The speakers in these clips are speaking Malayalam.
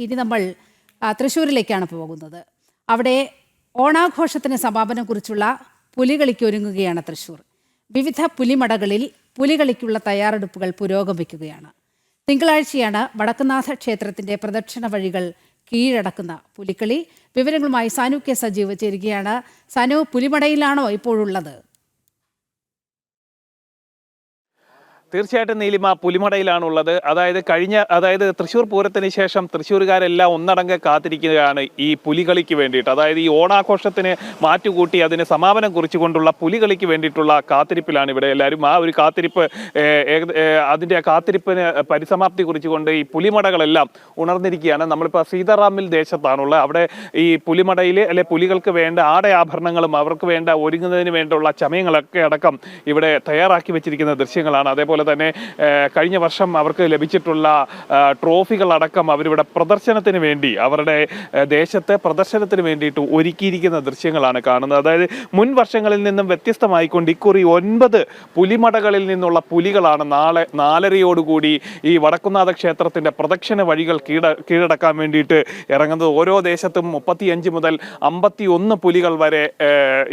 ഇനി നമ്മൾ തൃശ്ശൂരിലേക്കാണ് പോകുന്നത്. അവിടെ ഓണാഘോഷത്തിന് സമാപനം കുറിച്ചുള്ള പുലികളിക്ക് ഒരുങ്ങുകയാണ് തൃശ്ശൂർ. വിവിധ പുലിമടകളിൽ പുലികളിക്കുള്ള തയ്യാറെടുപ്പുകൾ പുരോഗമിക്കുകയാണ്. തിങ്കളാഴ്ചയാണ് വടക്കുംനാഥ ക്ഷേത്രത്തിന്റെ പ്രദക്ഷിണ വഴികൾ കീഴടക്കുന്ന പുലിക്കളി. വിവരങ്ങളുമായി സാനു കെ സജീവ് ചേരുകയാണ്. സാനു, പുലിമടയിലാണോ ഇപ്പോഴുള്ളത്? തീർച്ചയായിട്ടും നീലിമ, പുലിമടയിലാണുള്ളത്. അതായത് തൃശ്ശൂർ പൂരത്തിന് ശേഷം തൃശ്ശൂരുകാരെല്ലാം ഒന്നടങ്കം കാത്തിരിക്കുകയാണ് ഈ പുലികളിക്ക് വേണ്ടിയിട്ട്. അതായത് ഈ ഓണാഘോഷത്തിന് മാറ്റുകൂട്ടി അതിന് സമാപനം കുറിച്ചുകൊണ്ടുള്ള പുലികളിക്ക് വേണ്ടിയിട്ടുള്ള കാത്തിരിപ്പിലാണ് ഇവിടെ എല്ലാവരും. ആ ഒരു കാത്തിരിപ്പ് അതിൻ്റെ കാത്തിരിപ്പിന് പരിസമാപ്തി കുറിച്ചുകൊണ്ട് ഈ പുലിമടകളെല്ലാം ഉണർന്നിരിക്കുകയാണ്. നമ്മളിപ്പോൾ സീതാറാമിൽ ദേശത്താണുള്ളത്. അവിടെ ഈ പുലിമടയിൽ പുലികൾക്ക് വേണ്ട ആടയാഭരണങ്ങളും അവർക്ക് വേണ്ട ഒരുങ്ങുന്നതിന് വേണ്ടിയുള്ള ചമയങ്ങളൊക്കെ അടക്കം ഇവിടെ തയ്യാറാക്കി വെച്ചിരിക്കുന്ന ദൃശ്യങ്ങളാണ്. അതേപോലെ തന്നെ കഴിഞ്ഞ വർഷം അവർക്ക് ലഭിച്ചിട്ടുള്ള ട്രോഫികളടക്കം അവരിവിടെ പ്രദർശനത്തിന് വേണ്ടി അവരുടെ ദേശത്തെ പ്രദർശനത്തിന് വേണ്ടിയിട്ട് ഒരുക്കിയിരിക്കുന്ന ദൃശ്യങ്ങളാണ് കാണുന്നത്. അതായത് മുൻ വർഷങ്ങളിൽ നിന്നും വ്യത്യസ്തമായിക്കൊണ്ട് ഇക്കുറി 9 പുലിമടകളിൽ നിന്നുള്ള പുലികളാണ് നാളെ 4:30 ഈ വടക്കുംനാഥ ക്ഷേത്രത്തിന്റെ പ്രദക്ഷിണ വഴികൾ കീഴടക്കാൻ വേണ്ടിയിട്ട് ഇറങ്ങുന്നത്. ഓരോ ദേശത്തും 35 മുതൽ 51 പുലികൾ വരെ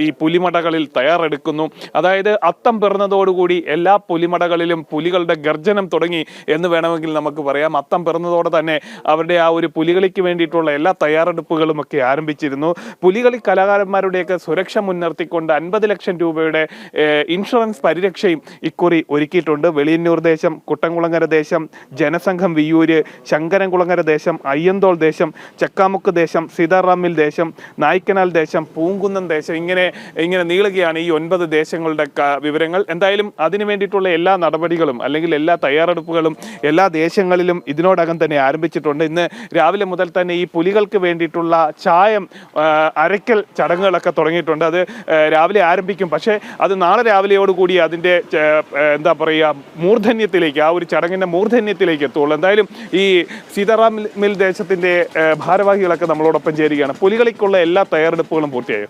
ഈ പുലിമടകളിൽ തയ്യാറെടുക്കുന്നു. അതായത് അത്തം പിറന്നതോടുകൂടി എല്ലാ പുലിമടകളിലും പുലികളുടെ ഗർജനം തുടങ്ങി എന്ന് വേണമെങ്കിൽ നമുക്ക് പറയാം. അത്തം പിറന്നതോടെ തന്നെ അവരുടെ ആ ഒരു പുലികളിക്ക് വേണ്ടിയിട്ടുള്ള എല്ലാ തയ്യാറെടുപ്പുകളും ഒക്കെ ആരംഭിച്ചിരുന്നു. പുലികളി കലാകാരന്മാരുടെയൊക്കെ സുരക്ഷ മുൻനിർത്തിക്കൊണ്ട് 50 ലക്ഷം രൂപയുടെ ഇൻഷുറൻസ് പരിരക്ഷയും ഇക്കുറി ഒരുക്കിയിട്ടുണ്ട്. വെളിയന്നൂർ ദേശം, കുട്ടൻകുളങ്ങര ദേശം, ജനസംഘം വിയ്യൂര്, ശങ്കരൻകുളങ്ങര ദേശം, അയ്യന്തോൾ ദേശം, ചക്കാമുക്ക് ദേശം, സീതാറാമിൽ ദേശം, നായ്ക്കനാൽ ദേശം, പൂങ്കുന്നം ദേശം, ഇങ്ങനെ നീളുകയാണ് ഈ 9 ദേശങ്ങളുടെ വിവരങ്ങൾ. എന്തായാലും അതിനു വേണ്ടിയിട്ടുള്ള എല്ലാ നടപടികളും അല്ലെങ്കിൽ എല്ലാ തയ്യാറെടുപ്പുകളും എല്ലാ ദേശങ്ങളിലും ഇതിനോടകം തന്നെ ആരംഭിച്ചിട്ടുണ്ട്. ഇന്ന് രാവിലെ മുതൽ തന്നെ ഈ പുലികൾക്ക് വേണ്ടിയിട്ടുള്ള ചായം അരയ്ക്കൽ ചടങ്ങുകളൊക്കെ തുടങ്ങിയിട്ടുണ്ട്. അത് രാവിലെ ആരംഭിക്കും. പക്ഷേ അത് നാളെ രാവിലെയോടുകൂടി അതിൻ്റെ മൂർധന്യത്തിലേക്ക്, ആ ഒരു ചടങ്ങിൻ്റെ മൂർധന്യത്തിലേക്ക് എത്തുള്ളൂ. എന്തായാലും ഈ സീതാറാമിൽ ദേശത്തിൻ്റെ ഭാരവാഹികളൊക്കെ നമ്മളോടൊപ്പം ചേരുകയാണ്. പുലികളിക്കുള്ള എല്ലാ തയ്യാറെടുപ്പുകളും പൂർത്തിയായി.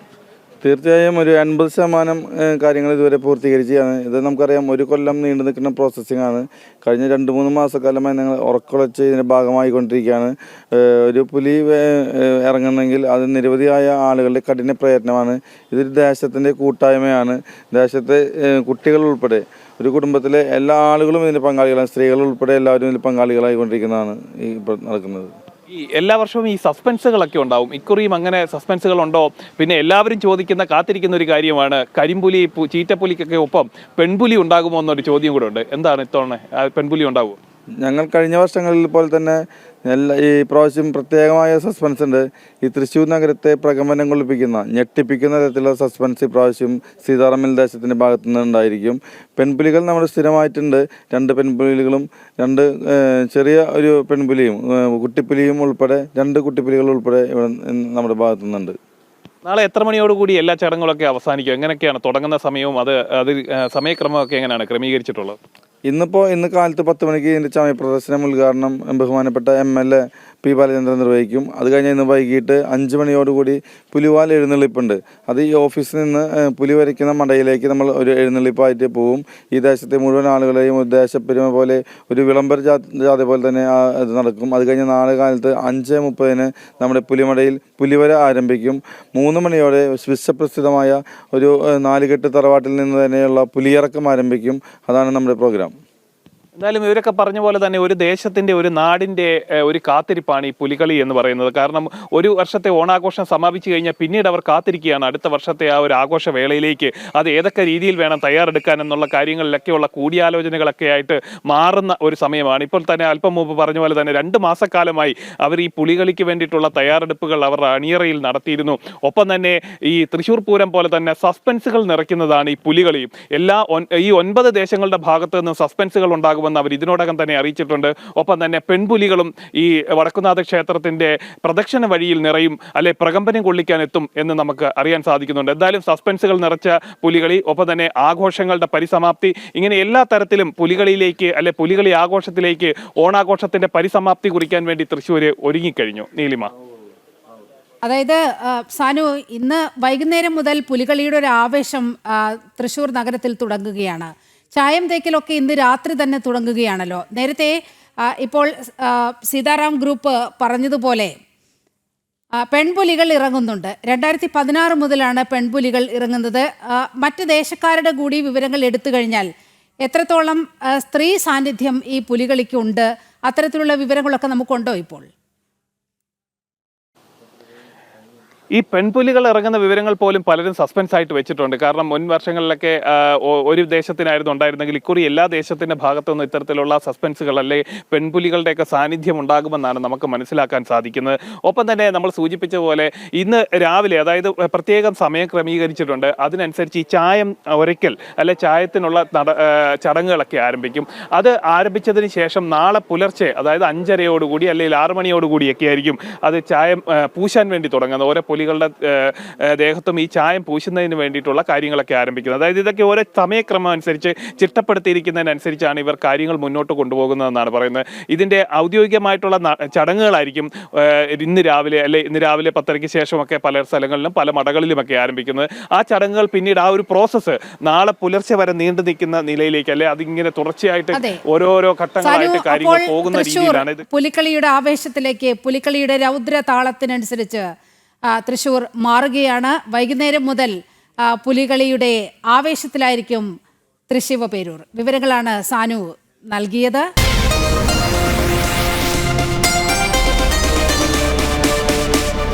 തീർച്ചയായും ഒരു 80% കാര്യങ്ങൾ ഇതുവരെ പൂർത്തീകരിച്ചാണ്. ഇത് നമുക്കറിയാം, 1 കൊല്ലം നീണ്ടു നിൽക്കുന്ന പ്രോസസ്സിംഗ് ആണ്. കഴിഞ്ഞ 2-3 മാസക്കാലമായി ഞങ്ങൾ ഉറക്കുളച്ച് ഇതിൻ്റെ ഭാഗമായിക്കൊണ്ടിരിക്കുകയാണ്. ഒരു പുലി ഇറങ്ങണമെങ്കിൽ അത് നിരവധിയായ ആളുകളുടെ കഠിന പ്രയത്നമാണ്. ഇതൊരു ദേശത്തിൻ്റെ കൂട്ടായ്മയാണ്. ദേശത്തെ കുട്ടികൾ ഉൾപ്പെടെ ഒരു കുടുംബത്തിലെ എല്ലാ ആളുകളും ഇതിൻ്റെ പങ്കാളികളാണ്. സ്ത്രീകൾ ഉൾപ്പെടെ എല്ലാവരും ഇതിൽ പങ്കാളികളായിക്കൊണ്ടിരിക്കുന്നതാണ് ഈ ഇപ്പോൾ നടക്കുന്നത്. ഈ എല്ലാ വർഷവും ഈ സസ്പെൻസുകളൊക്കെ ഉണ്ടാവും. ഇക്കുറിയും അങ്ങനെ സസ്പെൻസുകൾ ഉണ്ടോ? പിന്നെ എല്ലാവരും കാത്തിരിക്കുന്ന ഒരു കാര്യമാണ്, കരിമ്പുലി ചീറ്റപ്പുലിക്കൊക്കെ ഒപ്പം പെൺപുലി ഉണ്ടാകുമോ എന്നൊരു ചോദ്യം കൂടെ ഉണ്ട്. എന്താണ് ഇത്തവണ പെൺപുലി ഉണ്ടാവുമോ? ഞങ്ങൾ കഴിഞ്ഞ വർഷങ്ങളിൽ പോലെ തന്നെ ഈ പ്രാവശ്യം പ്രത്യേകമായ സസ്പെൻസ് ഉണ്ട്. ഈ തൃശ്ശൂർ നഗരത്തെ പ്രകമ്പനം കൊള്ളിപ്പിക്കുന്ന, ഞെട്ടിപ്പിക്കുന്ന തരത്തിലുള്ള സസ്പെൻസ് ഇപ്രാവശ്യം സീതാറാമിൽ ദേശത്തിൻ്റെ ഭാഗത്തു നിന്ന് ഉണ്ടായിരിക്കും. പെൺപുലികൾ നമ്മുടെ സ്ഥിരമായിട്ടുണ്ട്. 2 പെൺപുലികളും 2 ചെറിയ ഒരു പെൺപുലിയും കുട്ടിപ്പുലിയും ഉൾപ്പെടെ 2 കുട്ടിപ്പുലികൾ ഉൾപ്പെടെ ഇവിടെ നമ്മുടെ ഭാഗത്തു നിന്നുണ്ട്. നാളെ എത്ര മണിയോടുകൂടി എല്ലാ ചടങ്ങുകളൊക്കെ അവസാനിക്കും? എങ്ങനെയൊക്കെയാണ് തുടങ്ങുന്ന സമയവും അത് സമയക്രമമൊക്കെ എങ്ങനെയാണ് ക്രമീകരിച്ചിട്ടുള്ളത്? ഇന്ന് കാലത്ത് 10 മണിക്ക് ഇതിൻ്റെ ചമയ പ്രദർശനം ഉദ്ഘാടനം ബഹുമാനപ്പെട്ട MLA P. ബാലചന്ദ്രൻ നിർവഹിക്കും. അത് കഴിഞ്ഞ് ഇന്ന് വൈകിട്ട് 5 മണിയോടുകൂടി പുലിവാൽ എഴുന്നള്ളിപ്പുണ്ട്. അത് ഈ ഓഫീസിൽ നിന്ന് പുലി വരയ്ക്കുന്ന മടയിലേക്ക് നമ്മൾ ഒരു എഴുന്നള്ളിപ്പായിട്ട് പോവും. ഈ ദേശത്തെ മുഴുവൻ ആളുകളെയും ദേശപ്പെരുമ പോലെ ഒരു വിളംബര ജാഥ പോലെ തന്നെ ഇത് നടക്കും. അത് കഴിഞ്ഞ് നാളെ കാലത്ത് 5:30 നമ്മുടെ പുലിമടയിൽ പുലിവര ആരംഭിക്കും. 3 മണിയോടെ വിശ്വപ്രസിദ്ധമായ ഒരു 4 തറവാട്ടിൽ നിന്ന് തന്നെയുള്ള പുലിയിറക്കം ആരംഭിക്കും. അതാണ് നമ്മുടെ പ്രോഗ്രാം. എന്തായാലും ഇവരൊക്കെ പറഞ്ഞ പോലെ തന്നെ ഒരു ദേശത്തിൻ്റെ, ഒരു നാടിൻ്റെ ഒരു കാത്തിരിപ്പാണ് ഈ പുലികളി എന്ന് പറയുന്നത്. കാരണം ഒരു വർഷത്തെ ഓണാഘോഷം സമാപിച്ചു കഴിഞ്ഞാൽ പിന്നീട് അവർ കാത്തിരിക്കുകയാണ് അടുത്ത വർഷത്തെ ആ ഒരു ആഘോഷ വേളയിലേക്ക്. അത് ഏതൊക്കെ രീതിയിൽ വേണം തയ്യാറെടുക്കാൻ എന്നുള്ള കാര്യങ്ങളിലൊക്കെയുള്ള കൂടിയാലോചനകളൊക്കെ ആയിട്ട് മാറുന്ന ഒരു സമയമാണ്. ഇപ്പോൾ തന്നെ അല്പം മുമ്പ് പറഞ്ഞ പോലെ തന്നെ 2 മാസക്കാലമായി അവർ ഈ പുലികളിക്ക് വേണ്ടിയിട്ടുള്ള തയ്യാറെടുപ്പുകൾ അവർ അണിയറയിൽ നടത്തിയിരുന്നു. ഒപ്പം തന്നെ ഈ തൃശ്ശൂർ പൂരം പോലെ തന്നെ സസ്പെൻസുകൾ നിറയ്ക്കുന്നതാണ് ഈ പുലികളിയും. ഈ 9 ദേശങ്ങളുടെ ഭാഗത്ത് നിന്ന് സസ്പെൻസുകൾ ഉണ്ടാകും അവർ ഇതിനോടകം തന്നെ അറിയിച്ചിട്ടുണ്ട്. ഒപ്പം തന്നെ പെൺപുലികളും ഈ വടക്കുംനാഥ ക്ഷേത്രത്തിന്റെ പ്രദക്ഷിണ വഴിയിൽ നിറയും, പ്രകമ്പനം കൊള്ളിക്കാൻ എത്തും എന്ന് നമുക്ക് അറിയാൻ സാധിക്കുന്നുണ്ട്. എന്തായാലും സസ്പെൻസുകൾ നിറച്ച പുലികളി, ഒപ്പം തന്നെ ആഘോഷങ്ങളുടെ പരിസമാപ്തി, ഇങ്ങനെ എല്ലാ തരത്തിലും പുലികളിലേക്ക് പുലികളി ആഘോഷത്തിലേക്ക് ഓണാഘോഷത്തിന്റെ പരിസമാപ്തി കുറിക്കാൻ വേണ്ടി തൃശ്ശൂര് ഒരുങ്ങിക്കഴിഞ്ഞു. നീലിമ, അതായത് സാനു, ഇന്ന് വൈകുന്നേരം മുതൽ പുലികളിയുടെ ഒരു ആവേശം തൃശ്ശൂർ നഗരത്തിൽ തുടങ്ങുകയാണ്. ചായം തേക്കലൊക്കെ ഇന്ന് രാത്രി തന്നെ തുടങ്ങുകയാണല്ലോ. നേരത്തെ ഇപ്പോൾ സീതാറാം ഗ്രൂപ്പ് പറഞ്ഞതുപോലെ പെൺപുലികൾ ഇറങ്ങുന്നുണ്ട്. 2016 മുതലാണ് പെൺപുലികൾ ഇറങ്ങുന്നത്. മറ്റ് ദേശക്കാരുടെ കൂടി വിവരങ്ങൾ എടുത്തു കഴിഞ്ഞാൽ എത്രത്തോളം സ്ത്രീ സാന്നിധ്യം ഈ പുലികളിക്കുണ്ട്? അത്തരത്തിലുള്ള വിവരങ്ങളൊക്കെ നമുക്കുണ്ടോ ഇപ്പോൾ? ഈ പെൺപുലികൾ ഇറങ്ങുന്ന വിവരങ്ങൾ പോലും പലരും സസ്പെൻസ് ആയിട്ട് വെച്ചിട്ടുണ്ട്. കാരണം മുൻ വർഷങ്ങളിലൊക്കെ ഒരു ദേശത്തിനായിരുന്നു ഉണ്ടായിരുന്നെങ്കിൽ ഇക്കുറി എല്ലാ ദേശത്തിന്റെ ഭാഗത്തുനിന്നും ഇത്തരത്തിലുള്ള സസ്പെൻസുകൾ അല്ലെ പെൺപുലികളുടെയൊക്കെ സാന്നിധ്യം ഉണ്ടാകുമെന്നാണ് നമുക്ക് മനസ്സിലാക്കാൻ സാധിക്കുന്നത്. ഒപ്പം തന്നെ നമ്മൾ സൂചിപ്പിച്ച പോലെ ഇന്ന് രാവിലെ, അതായത് പ്രത്യേകം സമയം ക്രമീകരിച്ചിട്ടുണ്ട്. അതിനനുസരിച്ച് ഈ ചായം ഒരയ്ക്കൽ അല്ലെ ചായത്തിനുള്ള ചടങ്ങുകളൊക്കെ ആരംഭിക്കും. അത് ആരംഭിച്ചതിന് ശേഷം നാളെ പുലർച്ചെ, അതായത് 5:30 അല്ലെങ്കിൽ 6 മണിയോടുകൂടിയൊക്കെ ആയിരിക്കും അത് ചായം പൂശാൻ വേണ്ടി തുടങ്ങുന്നത്. ഓരോ പുലികളുടെ ദേഹത്തും ഈ ചായം പൂശുന്നതിന് വേണ്ടിയിട്ടുള്ള കാര്യങ്ങളൊക്കെ ആരംഭിക്കുന്നത്. അതായത് ഇതൊക്കെ ഓരോ സമയക്രമം അനുസരിച്ച് ചിട്ടപ്പെടുത്തിയിരിക്കുന്നതിനനുസരിച്ചാണ് ഇവർ കാര്യങ്ങൾ മുന്നോട്ട് കൊണ്ടുപോകുന്നതെന്നാണ് പറയുന്നത്. ഇതിൻ്റെ ഔദ്യോഗികമായിട്ടുള്ള ചടങ്ങുകളായിരിക്കും ഇന്ന് രാവിലെ 10:30 ശേഷമൊക്കെ പല സ്ഥലങ്ങളിലും പല മഠങ്ങളിലുമൊക്കെ ആരംഭിക്കുന്നത്. ആ ചടങ്ങുകൾ പിന്നീട് ആ ഒരു പ്രോസസ്സ് നാളെ പുലർച്ചെ വരെ നീണ്ടു നിൽക്കുന്ന നിലയിലേക്ക്, അല്ലെ അതിങ്ങനെ തുടർച്ചയായിട്ട് ഓരോരോ ഘട്ടങ്ങളായിട്ട് കാര്യങ്ങൾ പോകുന്ന രീതിയിലാണ് ഇത്. പുലിക്കളിയുടെ ആവേശത്തിലേക്ക്, പുലിക്കളിയുടെ രൗദ്ര താളത്തിനനുസരിച്ച് തൃശ്ശൂർ മാറുകയാണ്. വൈകുന്നേരം മുതൽ പുലികളിയുടെ ആവേശത്തിലായിരിക്കും തൃശ്ശിവ പേരൂർ. വിവരങ്ങളാണ് സാനു നൽകിയത്.